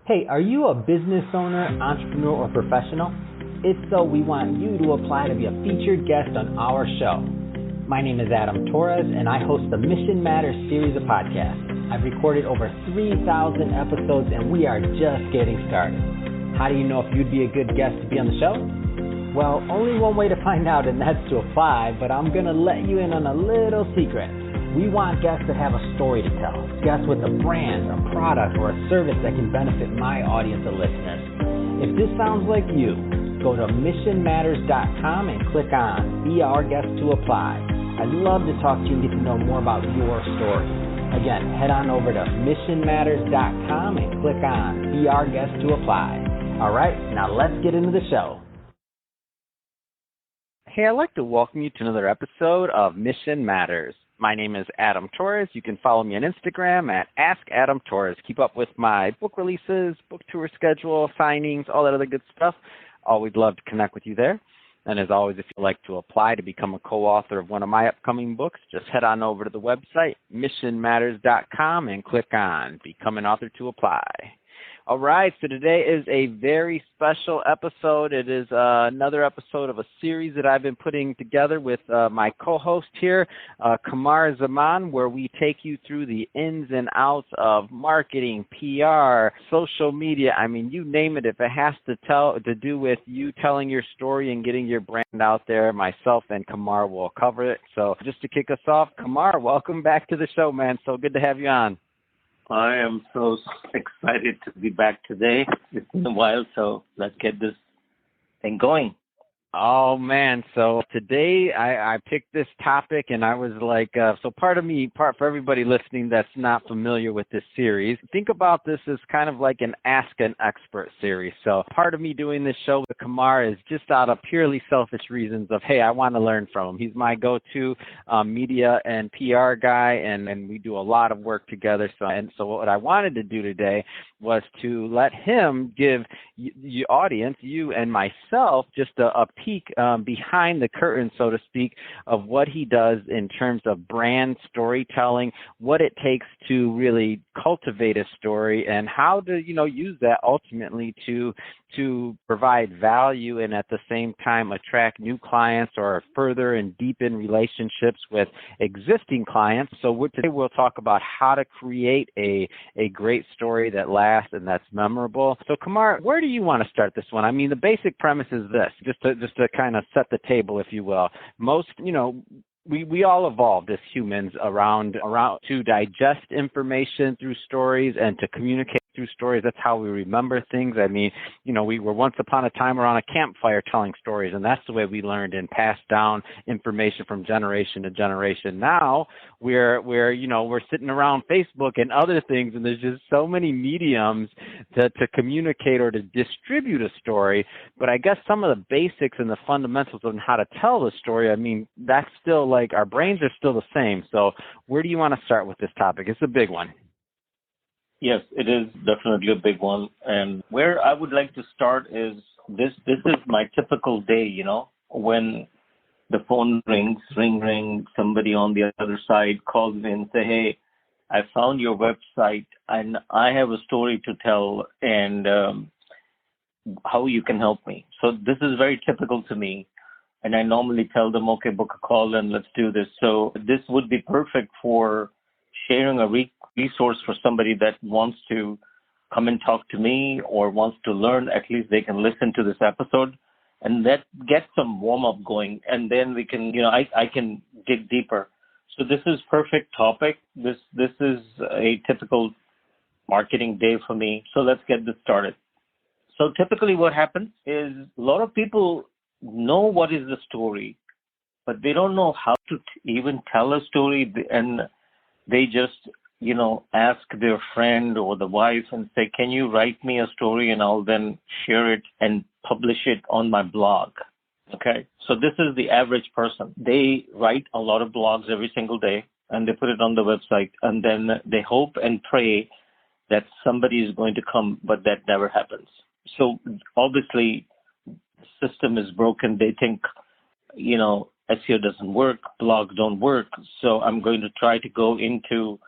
Hey, are you a business owner, entrepreneur, or professional? If so, we want you to apply to be a featured guest on our show. My name is Adam Torres, and I host the Mission Matters series of podcasts. I've recorded over 3,000 episodes, and we are just getting started. How do you know if you'd be a good guest to be on the show? Well, only one way to find out, and that's to apply, but I'm going to let you in on a little secret. We want guests that have a story to tell, guests with a brand, a product, or a service that can benefit my audience of listeners. If this sounds like you, go to missionmatters.com and click on Be Our Guest to apply. I'd love to talk to you and get to know more about your story. Again, head on over to missionmatters.com and click on Be Our Guest to apply. All right, now let's get into the show. Hey, I'd like to welcome you to another episode of Mission Matters. My name is Adam Torres. You can follow me on Instagram at AskAdamTorres. Keep up with my book releases, book tour schedule, signings, all that other good stuff. Always love to connect with you there. And as always, if you'd like to apply to become a co-author of one of my upcoming books, just head on over to the website, missionmatters.com, and click on Become an Author to Apply. All right, so today is a very special episode. It is another episode of a series that I've been putting together with my co-host here, Qamar Zaman, where we take you through the ins and outs of marketing, PR, social media. I mean, you name it. If it has to do with you telling your story and getting your brand out there, myself and Qamar will cover it. So just to kick us off, Qamar, welcome back to the show, man. So good to have you on. I am so excited to be back today. It's been a while, so let's get this thing going. Oh, man. So today I picked this topic, and I was like, so part for everybody listening that's not familiar with this series, think about this as kind of like an Ask an Expert series. So part of me doing this show with Qamar is just out of purely selfish reasons of, hey, I want to learn from him. He's my go-to media and PR guy, and we do a lot of work together. So what I wanted to do today was to let him give the audience, you and myself, just a peek behind the curtain, so to speak, of what he does in terms of brand storytelling, what it takes to really cultivate a story, and how to, use that ultimately to provide value and at the same time attract new clients or further and deepen relationships with existing clients. So today we'll talk about how to create a great story that lasts and that's memorable. So Qamar, where do you want to start this one? I mean, the basic premise is this, just to kind of set the table, if you will. Most, we all evolved as humans around to digest information through stories and to communicate through stories. That's how we remember things. I mean, we were once upon a time around a campfire telling stories, and that's the way we learned and passed down information from generation to generation. Now we're sitting around Facebook and other things, and there's just so many mediums to communicate or to distribute a story. But I guess some of the basics and the fundamentals on how to tell the story, I mean, that's still like our brains are still the same. So where do you want to start with this topic? It's a big one. Yes, it is definitely a big one. And where I would like to start is this is my typical day, when the phone rings, ring, somebody on the other side calls me and say, hey, I found your website and I have a story to tell and how you can help me. So this is very typical to me. And I normally tell them, okay, book a call and let's do this. So this would be perfect for sharing a resource for somebody that wants to come and talk to me or wants to learn. At least they can listen to this episode and that get some warm up going. And then we can, I can dig deeper. So this is perfect topic. This is a typical marketing day for me. So let's get this started. So typically what happens is a lot of people know what is the story, but they don't know how to even tell a story. And they just, ask their friend or the wife and say, can you write me a story and I'll then share it and publish it on my blog. Okay. So this is the average person. They write a lot of blogs every single day and they put it on the website and then they hope and pray that somebody is going to come, but that never happens. So obviously the system is broken. They think, SEO doesn't work, blogs don't work. So I'm going to try to go into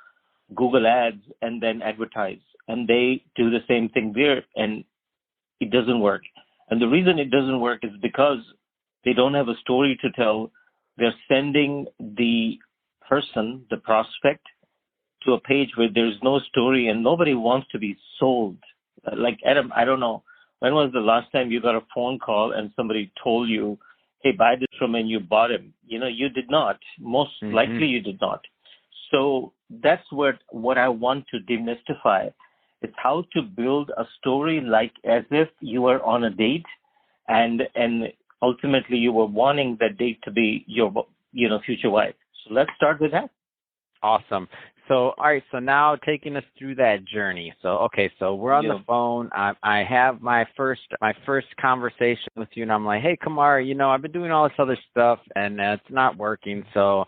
Google Ads and then advertise. and they do the same thing there, and it doesn't work. And the reason it doesn't work is because they don't have a story to tell. They're sending the person, the prospect, to a page where there's no story, and nobody wants to be sold. Like, Adam, I don't know, when was the last time you got a phone call and somebody told you, hey, buy this from me, and you bought him? You did not. Most likely you did not. So that's what I want to demystify. It's how to build a story like as if you were on a date, and ultimately you were wanting that date to be your future wife. So let's start with that. Awesome. So, all right. So now taking us through that journey. So, okay. So we're on the phone. I have my first conversation with you, and I'm like, hey, Qamar, I've been doing all this other stuff, and it's not working. So,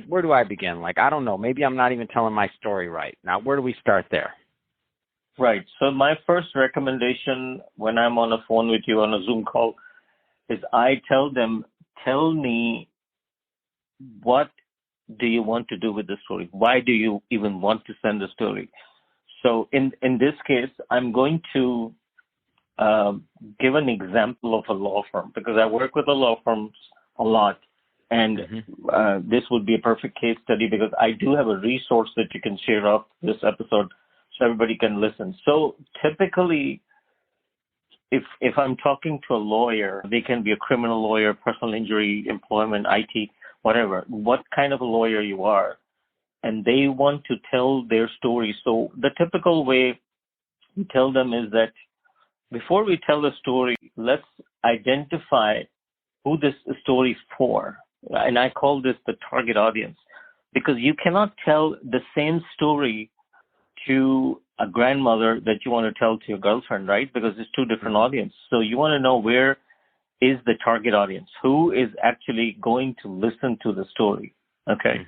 where do I begin? I don't know. Maybe I'm not even telling my story right. Now, where do we start there? Right. So my first recommendation when I'm on a phone with you on a Zoom call is I tell them, tell me, what do you want to do with the story? Why do you even want to send the story? So in this case, I'm going to give an example of a law firm, because I work with the law firms a lot. And this would be a perfect case study, because I do have a resource that you can share off this episode so everybody can listen. So typically, if I'm talking to a lawyer, they can be a criminal lawyer, personal injury, employment, IT, whatever, what kind of a lawyer you are, and they want to tell their story. So the typical way we tell them is that before we tell the story, let's identify who this story is for. And I call this the target audience, because you cannot tell the same story to a grandmother that you want to tell to your girlfriend, right? Because it's two different audiences. So you want to know where is the target audience, who is actually going to listen to the story. Okay.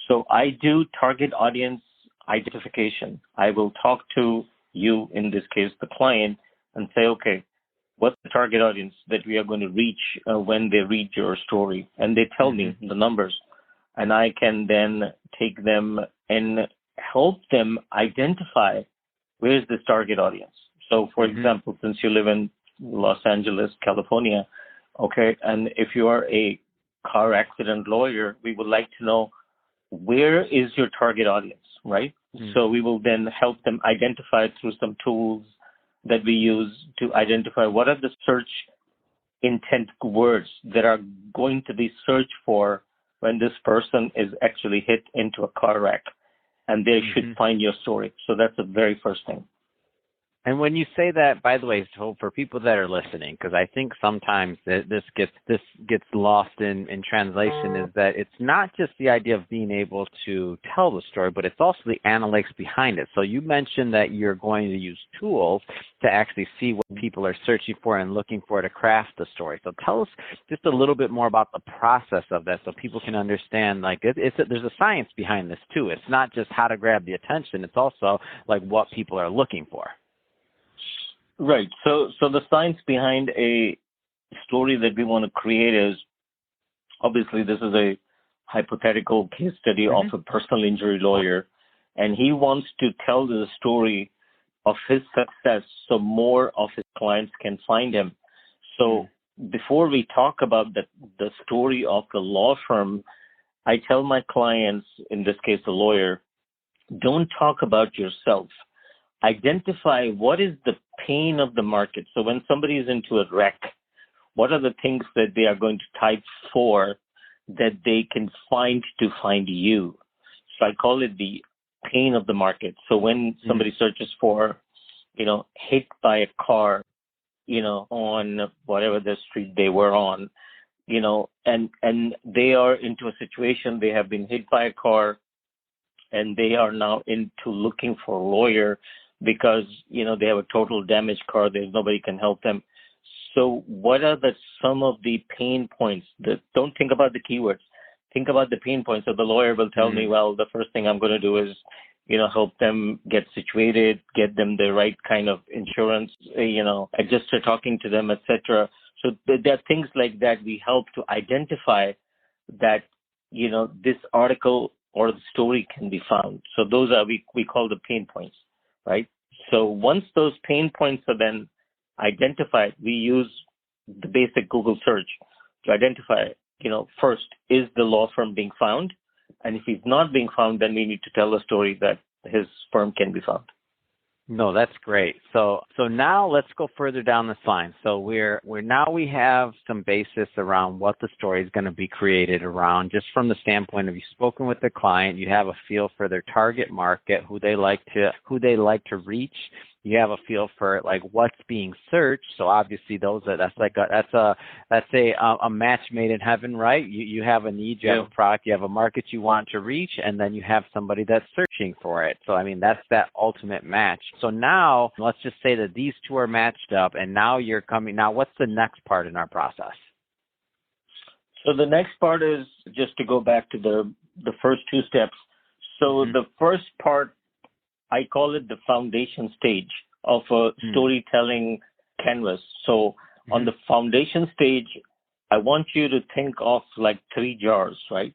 So I do target audience identification. I will talk to you, in this case, the client, and say, okay, what's the target audience that we are going to reach when they read your story? And they tell me the numbers, and I can then take them and help them identify where is this target audience. So, for example, since you live in Los Angeles, California, okay, and if you are a car accident lawyer, we would like to know where is your target audience, right? So we will then help them identify through some tools that we use to identify what are the search intent words that are going to be searched for when this person is actually hit into a car wreck, and they should find your story. So that's the very first thing. And when you say that, by the way, so for people that are listening, because I think sometimes this gets lost in translation, is that it's not just the idea of being able to tell the story, but it's also the analytics behind it. So you mentioned that you're going to use tools to actually see what people are searching for and looking for to craft the story. So tell us just a little bit more about the process of that, so people can understand. There's a science behind this too. It's not just how to grab the attention; it's also what people are looking for. Right. So the science behind a story that we want to create is, obviously, this is a hypothetical case study of a personal injury lawyer, and he wants to tell the story of his success so more of his clients can find him. So before we talk about the story of the law firm, I tell my clients, in this case, the lawyer, don't talk about yourself. Identify what is the pain of the market. So when somebody is into a wreck, what are the things that they are going to type for that they can find to find you? So I call it the pain of the market. So when somebody searches for, hit by a car, on whatever the street they were on, and they are into a situation, they have been hit by a car, and they are now into looking for a lawyer because, they have a total damaged car. There's nobody can help them. So what are some of the pain points? Don't think about the keywords. Think about the pain points. So the lawyer will tell me, well, the first thing I'm going to do is, help them get situated, get them the right kind of insurance, adjuster talking to them, etc. So there are things like that we help to identify that, this article or the story can be found. So those are, we call the pain points. right? So once those pain points are then identified, we use the basic Google search to identify, first, is the law firm being found? And if he's not being found, then we need to tell a story that his firm can be found. No, that's great. So now let's go further down this line. So we're now we have some basis around what the story is going to be created around, just from the standpoint of you've spoken with the client, you have a feel for their target market, who they like to reach. You have a feel for like what's being searched. So obviously that's a match made in heaven, right? You have a need, you have a product, you have a market you want to reach, and then you have somebody that's searching for it. So I mean that's that ultimate match. So now let's just say that these two are matched up, and now what's the next part in our process? So the next part is just to go back to the first two steps. So the first part, I call it the foundation stage of a storytelling canvas. So on the foundation stage, I want you to think of like 3 jars, right?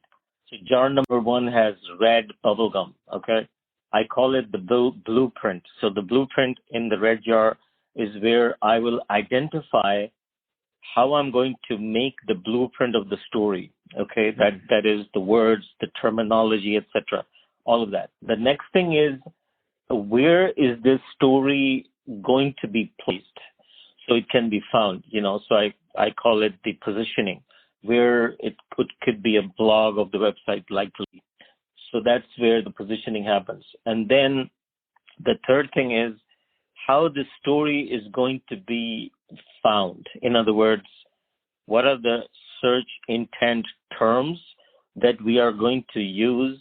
So jar number 1 has red bubble gum, okay? I call it the blueprint. So the blueprint in the red jar is where I will identify how I'm going to make the blueprint of the story, okay? That is the words, the terminology, etc., all of that. The next thing is, where is this story going to be placed so it can be found? So I call it the positioning, where it could be a blog of the website likely. So that's where the positioning happens. And then the third thing is how the story is going to be found. In other words, what are the search intent terms that we are going to use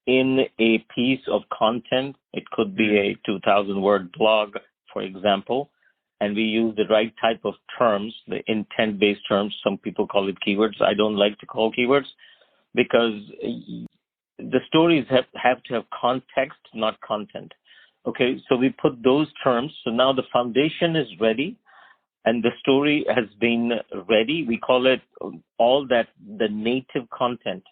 in a piece of content? It could be a 2,000-word blog, for example, and we use the right type of terms, the intent-based terms. Some people call it keywords. I don't like to call keywords because the stories have to have context, not content. Okay, so we put those terms. So now the foundation is ready and the story has been ready. We call it all that the native content.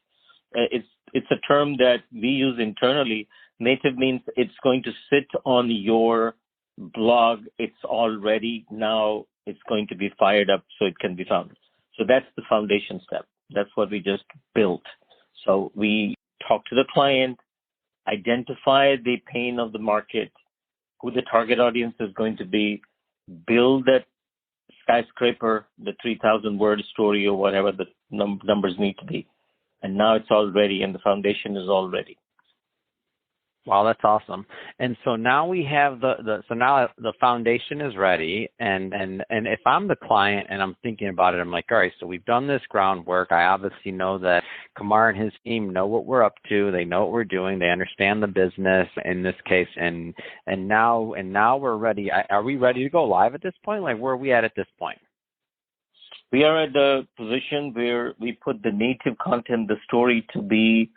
It's a term that we use internally. Native means it's going to sit on your blog. It's all ready. Now it's going to be fired up so it can be found. So that's the foundation step. That's what we just built. So we talk to the client, identify the pain of the market, who the target audience is going to be, build that skyscraper, the 3,000-word story or whatever the numbers need to be. And now it's all ready and the foundation is all ready. Wow, that's awesome. And so now we have so now the foundation is ready, and if I'm the client and I'm thinking about it, I'm like, all right, so we've done this groundwork. I obviously know that Qamar and his team know what we're up to. They know what we're doing. They understand the business in this case, and now we're ready. Are we ready to go live at this point? Like, where are we at this point? We are at the position where we put the native content, the story, to be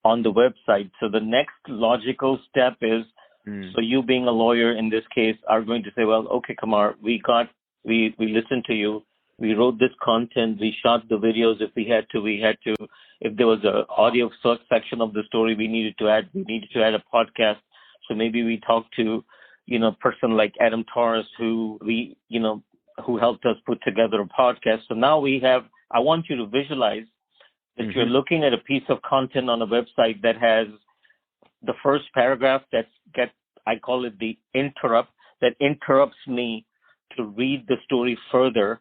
on the website. So the next logical step is, so you being a lawyer in this case are going to say, well, okay, Qamar, we listened to you. We wrote this content. We shot the videos if we had to. If there was an audio section of the story we needed to add a podcast. So maybe we talked to, a person like Adam Torres who helped us put together a podcast. So now I want you to visualize that you're looking at a piece of content on a website that has the first paragraph I call it the interrupt, that interrupts me to read the story further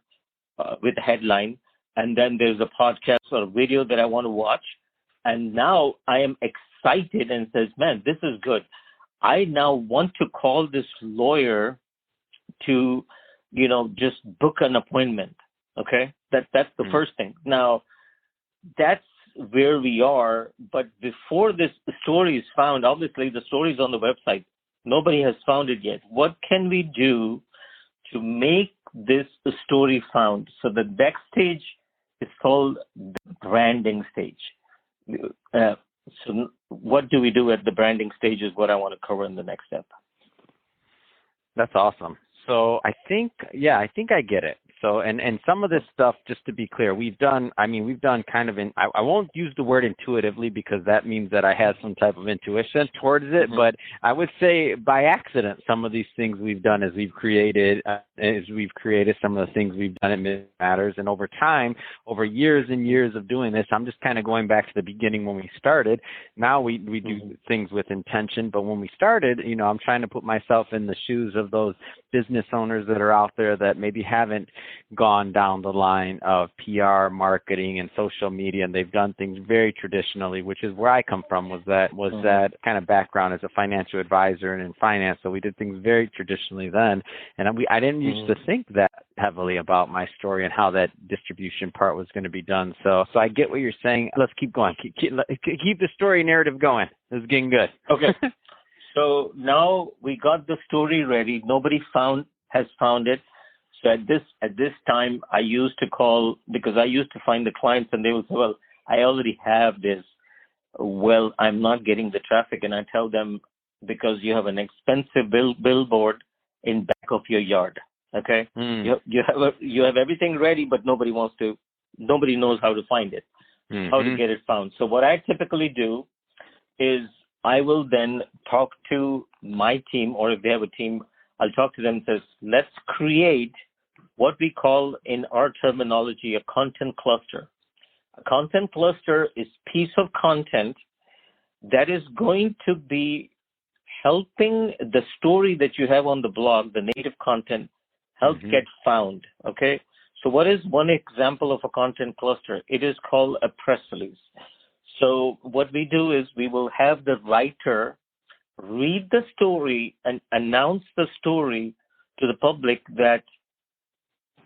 with the headline. And then there's a podcast or a video that I want to watch. And now I am excited and says, man, this is good. I now want to call this lawyer to, just book an appointment. Okay. That's the first thing. Now, that's where we are. But before this story is found, obviously the story is on the website. Nobody has found it yet. What can we do to make this story found? So the next stage is called the branding stage. So what do we do at the branding stage is what I want to cover in the next step. That's awesome. So I think I get it. So, and some of this stuff, just to be clear, we've done kind of I won't use the word intuitively because that means that I have some type of intuition towards it, but I would say by accident, some of these things we've done as we've created some of the things we've done at Mid Matters. And over time, over years and years of doing this, I'm just kind of going back to the beginning when we started. Now we do things with intention, but when we started, I'm trying to put myself in the shoes of those business owners that are out there that maybe haven't gone down the line of PR, marketing, and social media, and they've done things very traditionally, which is where I come from, was that kind of background as a financial advisor and in finance. So we did things very traditionally then, and I didn't used to think that heavily about my story and how that distribution part was going to be done. So I get what you're saying. Let's keep going. Keep the story narrative going. This is getting good. Okay. So now we got the story ready. Nobody has found it. So at this time, I used to call, because I used to find the clients and they would say, well, I already have this. Well, I'm not getting the traffic. And I tell them, because you have an expensive billboard in back of your yard. Okay. You have everything ready, but nobody knows how to find it, how to get it found. So what I typically do is I will then talk to my team, or if they have a team, I'll talk to them and says, let's create what we call in our terminology a content cluster. A content cluster is piece of content that is going to be helping the story that you have on the blog, the native content, help get found. Okay. So what is one example of a content cluster? It is called a press release. So what we do is we will have the writer read the story and announce the story to the public that,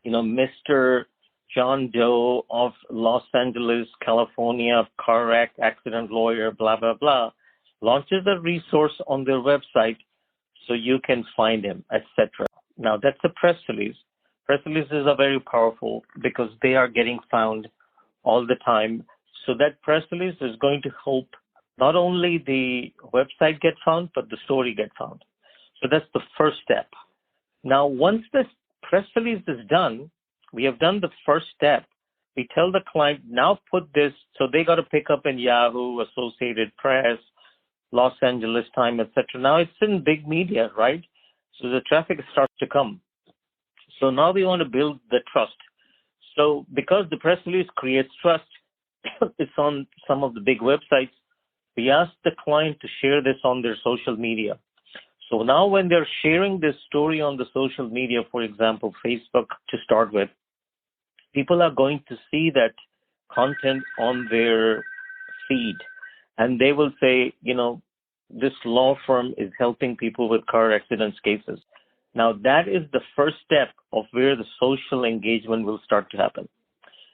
Mr. John Doe of Los Angeles, California, car wreck, accident lawyer, blah, blah, blah, launches a resource on their website so you can find him, etc. Now, that's a press release. Press releases are very powerful because they are getting found all the time. So that press release is going to help not only the website get found, but the story get found. So that's the first step. Now, once this press release is done, we have done the first step. We tell the client, now put this, so they got to pick up in Yahoo, Associated Press, Los Angeles Times, etc. Now it's in big media, right? So the traffic starts to come. So now we want to build the trust. So because the press release creates trust, it's on some of the big websites, we ask the client to share this on their social media. So now when they're sharing this story on the social media, for example, Facebook to start with, people are going to see that content on their feed. And they will say, this law firm is helping people with car accidents cases. Now, that is the first step of where the social engagement will start to happen.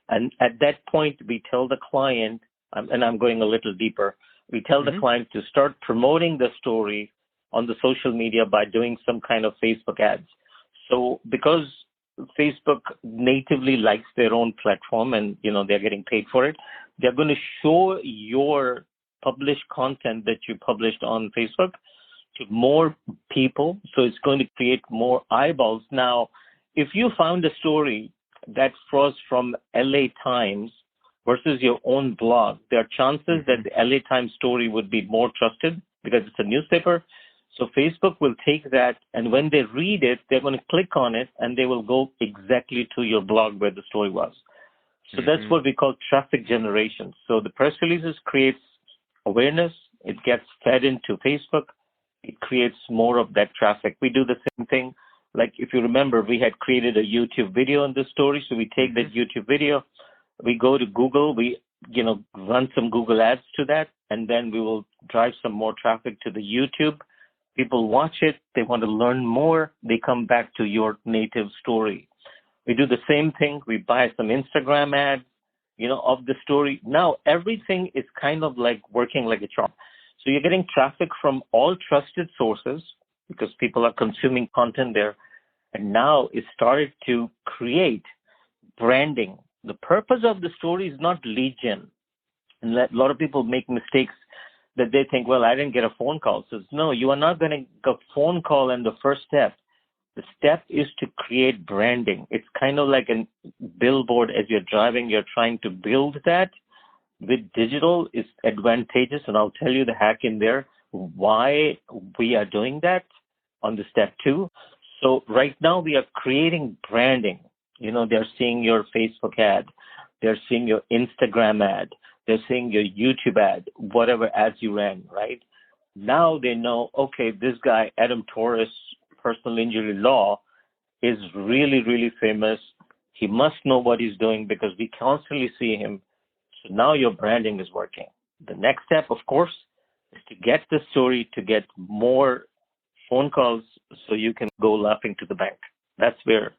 And at that point, we tell the client, and I'm going a little deeper, we tell the client to start promoting the story on the social media by doing some kind of Facebook ads. So because Facebook natively likes their own platform and, they're getting paid for it, they're going to show your published content that you published on Facebook to more people. So it's going to create more eyeballs. Now, if you found a story that was from LA Times versus your own blog, there are chances that the LA Times story would be more trusted because it's a newspaper. So Facebook will take that, and when they read it, they're going to click on it, and they will go exactly to your blog where the story was. So that's what we call traffic generation. So the press releases creates awareness. It gets fed into Facebook. It creates more of that traffic. We do the same thing. Like if you remember, we had created a YouTube video on this story. So we take that YouTube video, we go to Google, we run some Google ads to that, and then we will drive some more traffic to the YouTube. People watch it. They want to learn more. They come back to your native story. We do the same thing. We buy some Instagram ads, of the story. Now everything is kind of like working like a charm. So you're getting traffic from all trusted sources because people are consuming content there. And now it started to create branding. The purpose of the story is not lead gen. And a lot of people make mistakes that they think, well, I didn't get a phone call. So no, you are not going to get a phone call in the first step. The step is to create branding. It's kind of like a billboard. As you're driving, you're trying to build that. With digital, it's advantageous, and I'll tell you the hack in there, why we are doing that on the step 2. So right now we are creating branding. They're seeing your Facebook ad. They're seeing your Instagram ad. They're seeing your YouTube ad, whatever ads you ran, right? Now they know, okay, this guy, Adam Torres, personal injury law, is really, really famous. He must know what he's doing because we constantly see him. So now your branding is working. The next step, of course, is to get the story, to get more phone calls so you can go laughing to the bank. That's where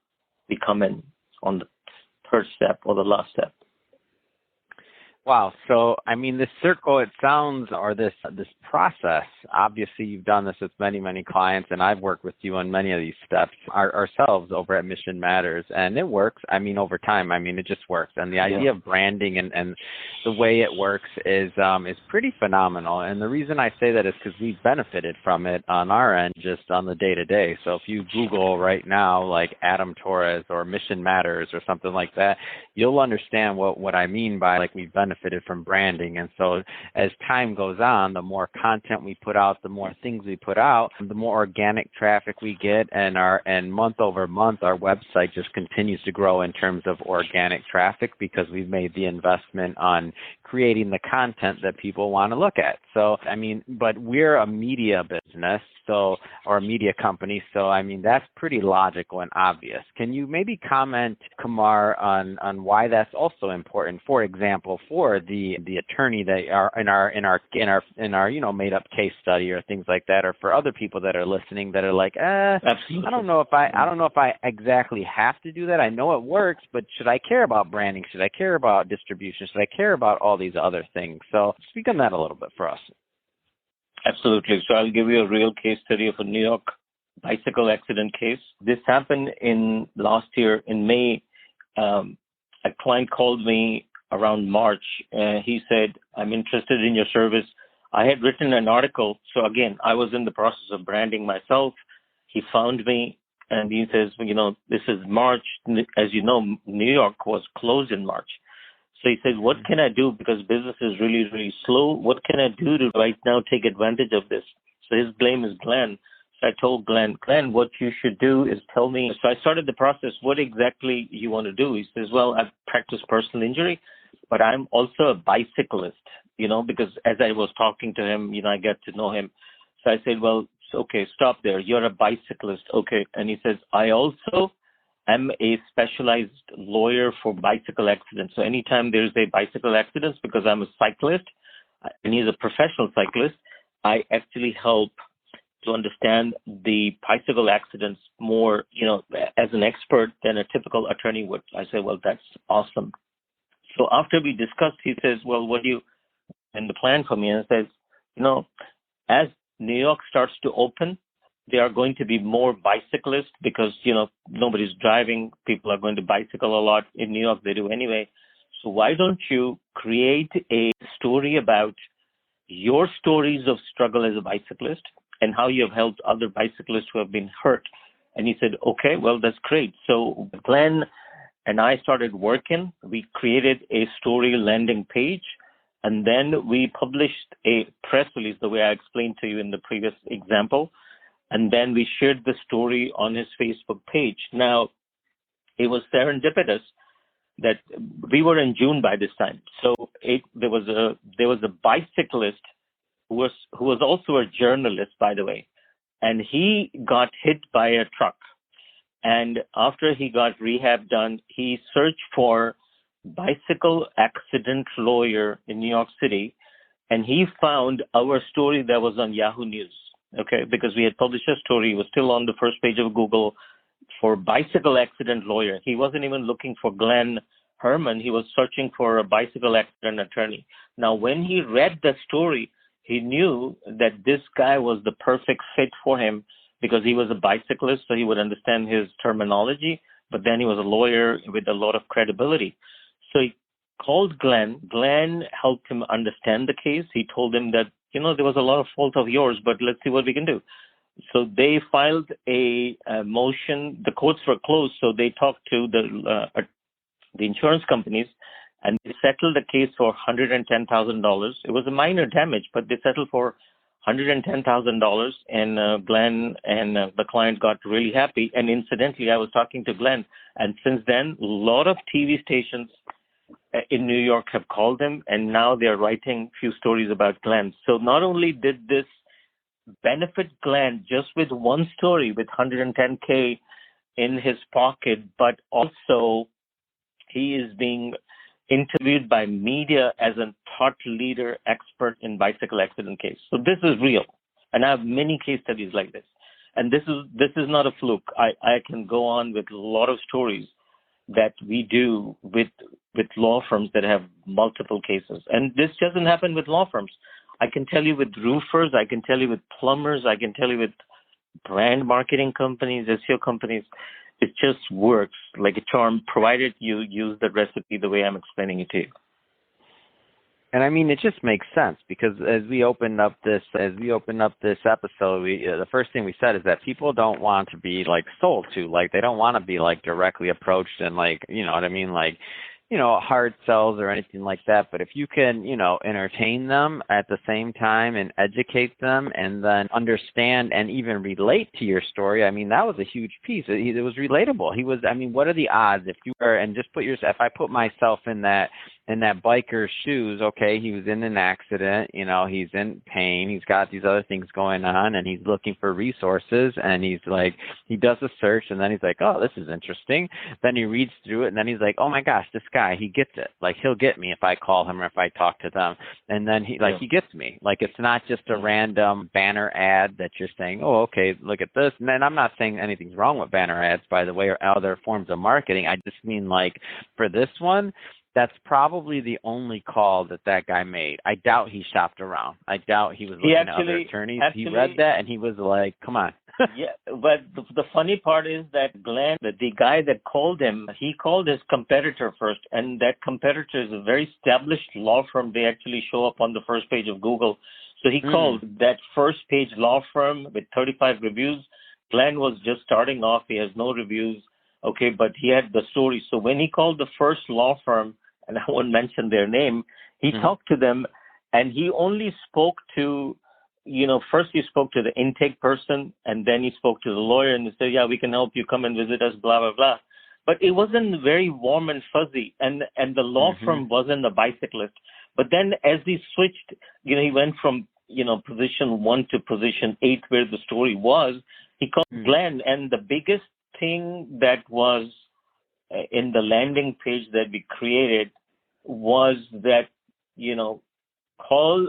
we come in on the third step or the last step. Wow. So, I mean, this circle, it sounds, or this process, obviously you've done this with many, many clients, and I've worked with you on many of these steps ourselves over at Mission Matters, and it works. I mean, over time, it just works. And the idea of branding and the way it works is pretty phenomenal. And the reason I say that is because we've benefited from it on our end, just on the day-to-day. So if you Google right now, like Adam Torres or Mission Matters or something like that, you'll understand what I mean by, like, we've benefited from branding. And so as time goes on, the more content we put out, the more things we put out, the more organic traffic we get, and month over month our website just continues to grow in terms of organic traffic because we've made the investment on creating the content that people want to look at. So, but we're a media business, or a media company, so that's pretty logical and obvious. Can you maybe comment, Qamar, on why that's also important? For example, for the attorney that are in our made up case study or things like that, or for other people that are listening that are like, Absolutely. I don't know if I exactly have to do that. I know it works, but should I care about branding? Should I care about distribution? Should I care about all these other things? So speak on that a little bit for us. Absolutely. So I'll give you a real case study of a New York bicycle accident case. This happened in last year in May. A client called me around March. He said, I'm interested in your service. I had written an article. So again, I was in the process of branding myself. He found me and he says, this is March. As you know, New York was closed in March. So he said, what can I do? Because business is really, really slow. What can I do to right now take advantage of this? So his name is Glenn. So I told Glenn, what you should do is tell me. So I started the process. What exactly you want to do? He says, well, I practice personal injury, but I'm also a bicyclist, because as I was talking to him, I get to know him. So I said, well, okay, stop there. You're a bicyclist. Okay. And he says, I also am a specialized lawyer for bicycle accidents. So anytime there's a bicycle accident, because I'm a cyclist and he's a professional cyclist, I actually help to understand the bicycle accidents more, as an expert than a typical attorney would. I say, well, that's awesome. So after we discussed, he says, well, what do you, and the plan for me, and says, as New York starts to open, there are going to be more bicyclists because, nobody's driving. People are going to bicycle a lot. In New York, they do anyway. So why don't you create a story about your stories of struggle as a bicyclist and how you have helped other bicyclists who have been hurt? And he said, okay, well, that's great. So Glenn and I started working. We created a story landing page, and then we published a press release, the way I explained to you in the previous example. And then we shared the story on his Facebook page. Now, it was serendipitous that we were in June by this time. So there was a bicyclist who was also a journalist, by the way, and he got hit by a truck. And after he got rehab done, he searched for bicycle accident lawyer in New York City, and he found our story that was on Yahoo News. Okay, because we had published a story, it was still on the first page of Google for bicycle accident lawyer. He wasn't even looking for Glenn Herman. He was searching for a bicycle accident attorney. Now, when he read the story, he knew that this guy was the perfect fit for him because he was a bicyclist, so he would understand his terminology, but then he was a lawyer with a lot of credibility. So he called Glenn. Glenn helped him understand the case. He told him that, there was a lot of fault of yours, but let's see what we can do. So they filed a motion. The courts were closed, so they talked to the insurance companies, and they settled the case for $110,000. It was a minor damage, but they settled for $110,000, and Glenn and the client got really happy. And incidentally, I was talking to Glenn, and since then, a lot of TV stations in New York have called him, and now they're writing a few stories about Glenn. So not only did this benefit Glenn just with one story with $110K in his pocket, but also he is being interviewed by media as a thought leader expert in bicycle accident case. So this is real. And I have many case studies like this. And this is not a fluke. I can go on with a lot of stories that we do with law firms that have multiple cases. And this doesn't happen with law firms. I can tell you with roofers, I can tell you with plumbers, I can tell you with brand marketing companies, SEO companies. It just works like a charm, provided you use the recipe the way I'm explaining it to you. And I mean, it just makes sense because as we opened up this episode, the first thing we said is that people don't want to be like sold to, like they don't want to be like directly approached and like, you know what I mean, like, you know, hard sells or anything like that. But if you can, you know, entertain them at the same time and educate them and then understand and even relate to your story, I mean, that was a huge piece. It was relatable. I mean, what are the odds if you were, and just if I put myself in that biker's shoes, okay, he was in an accident, you know, he's in pain, he's got these other things going on, and he's looking for resources, and he's like, he does a search, and then he's like, oh, this is interesting. Then he reads through it, and then he's like, oh my gosh, this guy, he gets it. Like, he'll get me if I call him or if I talk to them. And then he gets me. Like, it's not just a random banner ad that you're saying, oh, okay, look at this. And then I'm not saying anything's wrong with banner ads, by the way, or other forms of marketing. I just mean, like, for this one, that's probably the only call that guy made. I doubt he shopped around. I doubt he was looking at other attorneys. He read that and he was like, come on. Yeah, but the funny part is that Glenn, the guy that called him, he called his competitor first, and that competitor is a very established law firm. They actually show up on the first page of Google. So he called that first page law firm with 35 reviews. Glenn was just starting off. He has no reviews. Okay, but he had the story. So when he called the first law firm, and I won't mention their name, he talked to them, and he only spoke to, you know, first he spoke to the intake person, and then he spoke to the lawyer, and they said, yeah, we can help you, come and visit us, blah, blah, blah. But it wasn't very warm and fuzzy, and the law firm wasn't a bicyclist. But then as he switched, you know, he went from, you know, position 1 to position 8 where the story was, he called Glenn, and the biggest thing that was in the landing page that we created was that, you know, call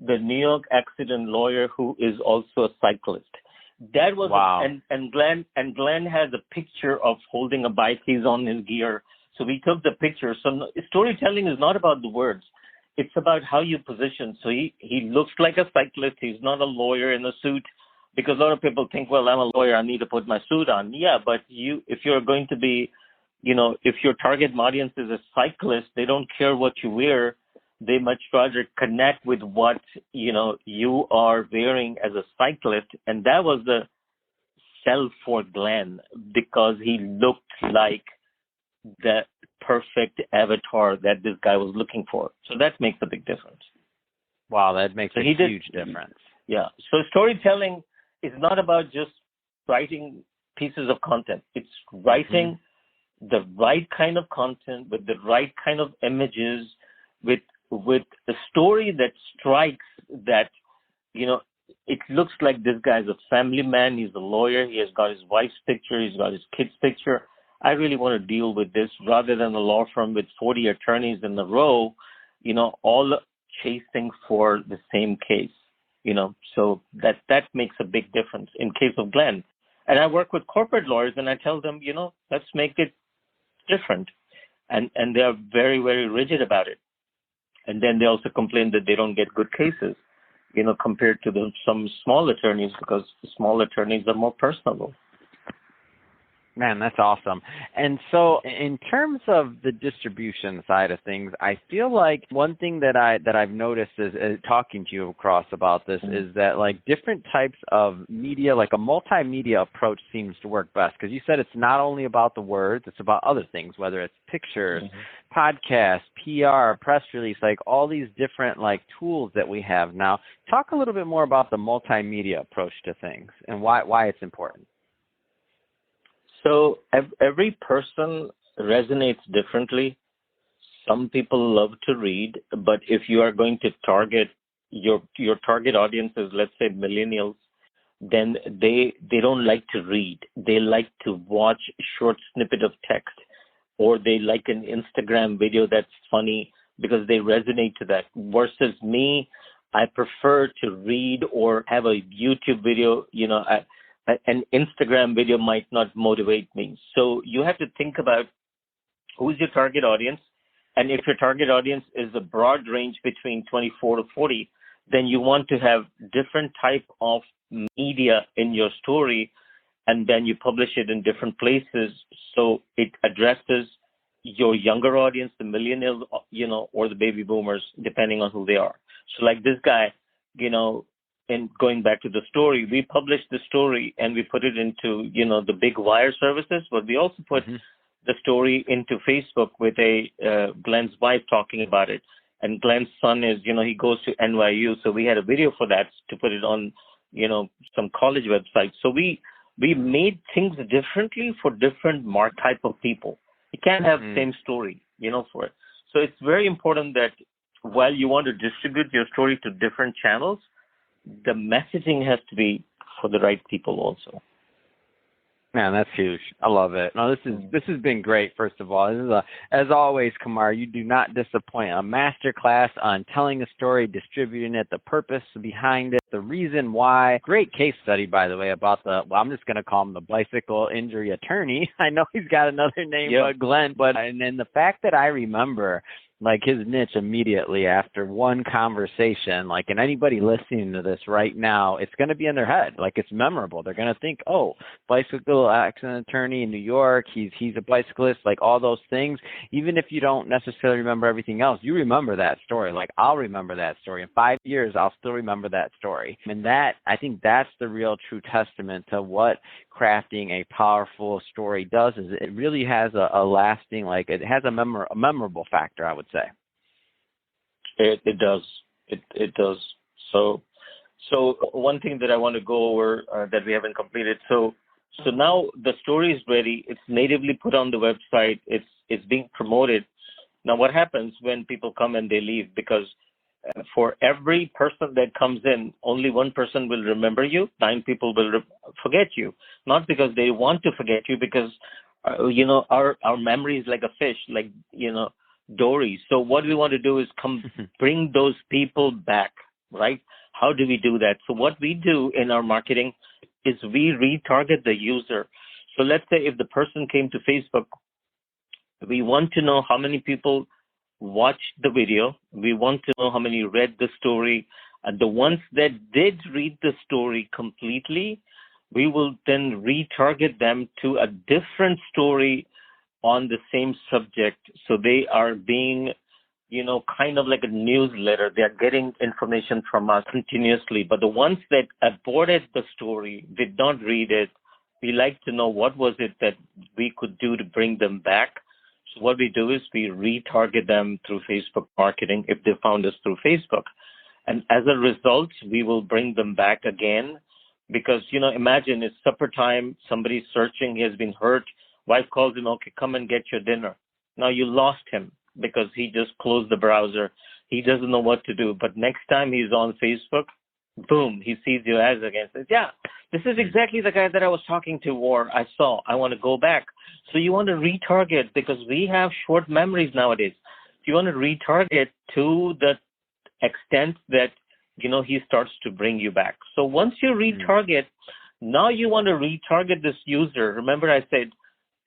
the New York accident lawyer who is also a cyclist. That was wow. And Glenn has a picture of holding a bike. He's on his gear. So we took the picture. So storytelling is not about the words. It's about how you position. So he looks like a cyclist. He's not a lawyer in a suit, because a lot of people think, well, I'm a lawyer, I need to put my suit on. Yeah, but if you're going to be, you know, if your target audience is a cyclist, they don't care what you wear. They much rather connect with what, you know, you are wearing as a cyclist. And that was the sell for Glenn, because he looked like the perfect avatar that this guy was looking for. So that makes a big difference. Wow, that makes a huge difference. Yeah. So storytelling is not about just writing pieces of content. It's writing the right kind of content with the right kind of images, with a story that strikes, that, you know, it looks like this guy's a family man. He's a lawyer. He has got his wife's picture. He's got his kid's picture. I really want to deal with this rather than a law firm with 40 attorneys in a row, you know, all chasing for the same case, you know. So that makes a big difference in case of Glenn. And I work with corporate lawyers, and I tell them, you know, let's make it different. And they are very, very rigid about it. And then they also complain that they don't get good cases, you know, compared to some small attorneys, because the small attorneys are more personable. Man, that's awesome. And so in terms of the distribution side of things, I feel like one thing that I've noticed is talking to you across about this is that like different types of media, like a multimedia approach seems to work best, because you said it's not only about the words, it's about other things, whether it's pictures, podcasts, PR, press release, like all these different like tools that we have now. Talk a little bit more about the multimedia approach to things and why it's important. So every person resonates differently. Some people love to read, but if you are going to target your target audience is, let's say, millennials, then they don't like to read. They like to watch short snippet of text, or they like an Instagram video that's funny because they resonate to that. Versus me, I prefer to read or have a YouTube video. An Instagram video might not motivate me. So you have to think about who's your target audience. And if your target audience is a broad range between 24 to 40, then you want to have different type of media in your story, and then you publish it in different places so it addresses your younger audience, the millennials, or the baby boomers, depending on who they are. So like this guy, and going back to the story, we published the story and we put it into, the big wire services, but we also put the story into Facebook with Glenn's wife talking about it. And Glenn's son is, he goes to NYU. So we had a video for that to put it on, some college websites. So we made things differently for different type of people. You can't have the same story, for it. So it's very important that while you want to distribute your story to different channels, the messaging has to be for the right people also. Man, that's huge. I love it. No, this has been great. First of all, this is as always, Qamar, you do not disappoint. A master class on telling a story, distributing it, the purpose behind it, the reason why. Great case study, by the way, about I'm just going to call him the bicycle injury attorney. I know he's got another name, Glenn, and then the fact that I remember like his niche immediately after one conversation, like, and anybody listening to this right now, it's going to be in their head. Like, it's memorable. They're going to think, oh, bicycle accident attorney in New York. He's a bicyclist, like all those things. Even if you don't necessarily remember everything else, you remember that story. Like, I'll remember that story. In 5 years, I'll still remember that story. And I think that's the real true testament to what crafting a powerful story does, is it really has a lasting, like it has a memorable factor, I would say. It does. It does. So one thing that I want to go over that we haven't completed. So now the story is ready. It's natively put on the website. It's being promoted. Now what happens when people come and they leave? Because for every person that comes in, only one person will remember you. 9 people will forget you. Not because they want to forget you, because our memory is like a fish, like Dory. So what we want to do is bring those people back, right? How do we do that? So what we do in our marketing is we retarget the user. So let's say if the person came to Facebook, we want to know how many people watched the video. We want to know how many read the story. And the ones that did read the story completely, we will then retarget them to a different story on the same subject. So they are being, kind of like a newsletter. They are getting information from us continuously. But the ones that aborted the story, did not read it, we like to know what was it that we could do to bring them back. So what we do is we retarget them through Facebook marketing if they found us through Facebook. And as a result, we will bring them back again. Because, imagine it's supper time, somebody's searching, he has been hurt. Wife calls him, okay, come and get your dinner. Now you lost him because he just closed the browser. He doesn't know what to do. But next time he's on Facebook, boom, he sees your ads again. Says, yeah, this is exactly the guy that I was talking to or I saw. I want to go back. So you want to retarget, because we have short memories nowadays. You want to retarget to the extent that, he starts to bring you back. So once you retarget, now you want to retarget this user. Remember I said,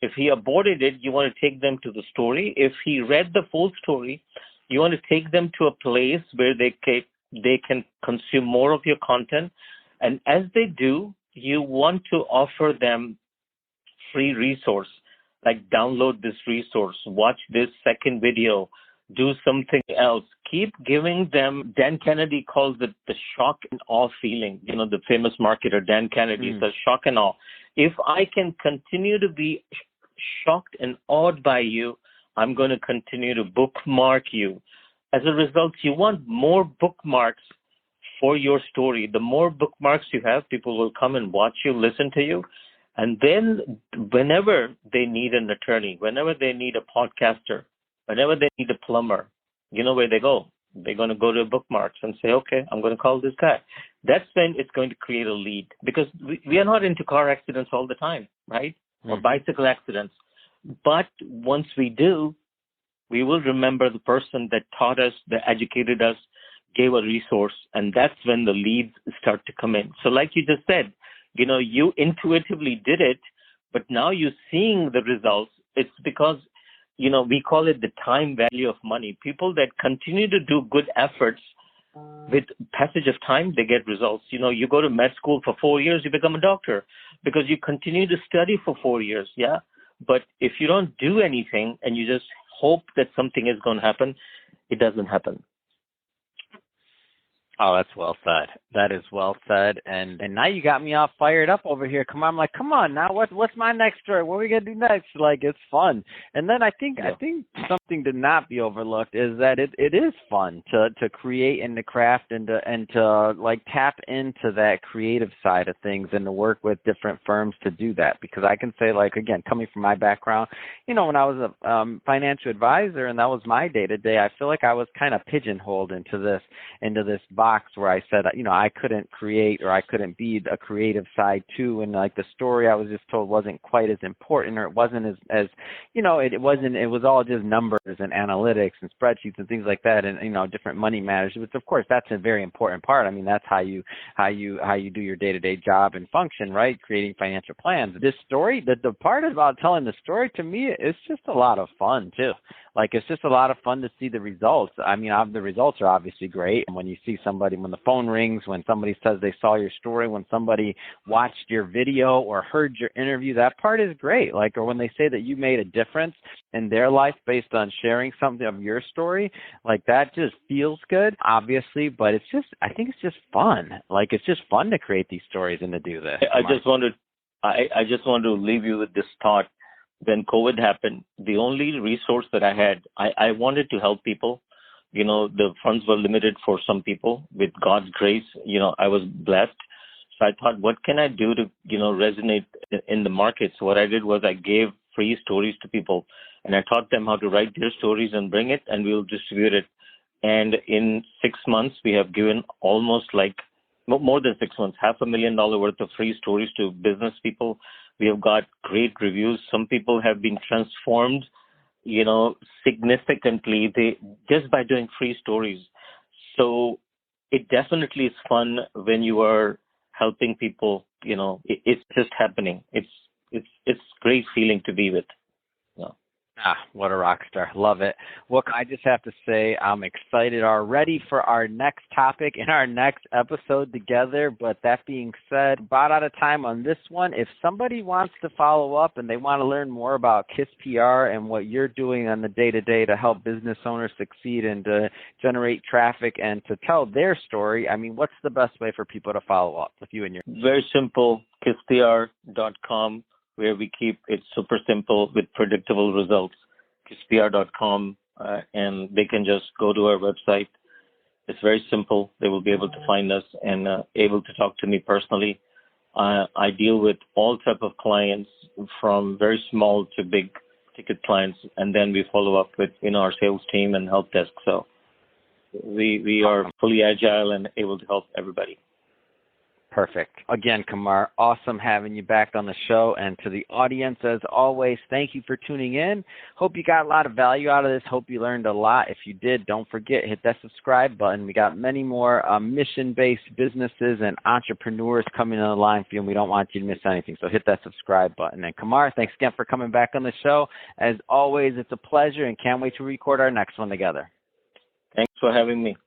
if he aborted it, you want to take them to the story. If he read the full story, you want to take them to a place where they can consume more of your content. And as they do, you want to offer them free resource, like download this resource, watch this second video, do something else. Keep giving them. Dan Kennedy calls it the shock and awe feeling. You know, the famous marketer, Dan Kennedy, says shock and awe. If I can continue to be shocked and awed by you, I'm going to continue to bookmark you. As a result, you want more bookmarks for your story. The more bookmarks you have, people will come and watch you, listen to you. And then whenever they need an attorney, whenever they need a podcaster, whenever they need a plumber, you know where they go. They're going to go to bookmarks and say, okay, I'm going to call this guy. That's when it's going to create a lead, because we are not into car accidents all the time, right? Or bicycle accidents. But once we do, we will remember the person that taught us, that educated us, gave a resource, and that's when the leads start to come in. So like you just said, you know, you intuitively did it, but now you're seeing the results. It's because, you know, we call it the time value of money. People that continue to do good efforts, with passage of time, they get results. You know, you go to med school for 4 years, you become a doctor because you continue to study for 4 years. Yeah. But if you don't do anything and you just hope that something is going to happen, it doesn't happen. Oh, that's well said. That is well said. And now you got me all fired up over here. I'm like, come on now, what's my next story? What are we gonna do next? Like, it's fun. And then I think something to not be overlooked is that it is fun to create and to craft and to like tap into that creative side of things and to work with different firms to do that. Because I can say, like, again, coming from my background, you know, when I was a financial advisor and that was my day to day, I feel like I was kind of pigeonholed into this box where I said, you know, I couldn't create or I couldn't be a creative side too. And like the story I was just told wasn't quite as important, or it wasn't as you know, it was all just numbers and analytics and spreadsheets and things like that. And, you know, different money matters, which of course that's a very important part. I mean, that's how you do your day-to-day job and function, right? Creating financial plans. This story, the part about telling the story, to me, it's just a lot of fun too. Like, it's just a lot of fun to see the results. I mean, the results are obviously great. And when you see somebody, when the phone rings, when somebody says they saw your story, when somebody watched your video or heard your interview, that part is great. Like, or when they say that you made a difference in their life based on sharing something of your story, like that just feels good, obviously. But it's just, I think it's just fun. Like, it's just fun to create these stories and to do this. I just want to leave you with this thought. When COVID happened, the only resource that I had, I wanted to help people. You know, the funds were limited for some people. With God's grace, you know, I was blessed. So I thought, what can I do to, you know, resonate in the market? So what I did was I gave free stories to people, and I taught them how to write their stories and bring it, and we'll distribute it. And in 6 months, we have given almost like more than 6 months, $500,000 worth of free stories to business people. We have got great reviews. Some people have been transformed, you know, significantly just by doing free stories. So it definitely is fun when you are helping people. You know, it's just happening. It's great feeling to be with. You know. Ah, what a rock star. Love it. Well, I just have to say I'm excited already for our next topic and our next episode together. But that being said, about out of time on this one. If somebody wants to follow up and they want to learn more about KISS PR and what you're doing on the day-to-day to help business owners succeed and to generate traffic and to tell their story, I mean, what's the best way for people to follow up with you and your... Very simple, kisspr.com. Where we keep it super simple with predictable results, kisspr.com, and they can just go to our website. It's very simple. They will be able to find us and able to talk to me personally. I deal with all type of clients, from very small to big ticket clients, and then we follow up with, you know, our sales team and help desk. So we are fully agile and able to help everybody. Perfect. Again, Qamar, awesome having you back on the show. And to the audience, as always, thank you for tuning in. Hope you got a lot of value out of this. Hope you learned a lot. If you did, don't forget, hit that subscribe button. We got many more mission-based businesses and entrepreneurs coming on the line for you, and we don't want you to miss anything. So hit that subscribe button. And Qamar, thanks again for coming back on the show. As always, it's a pleasure, and can't wait to record our next one together. Thanks for having me.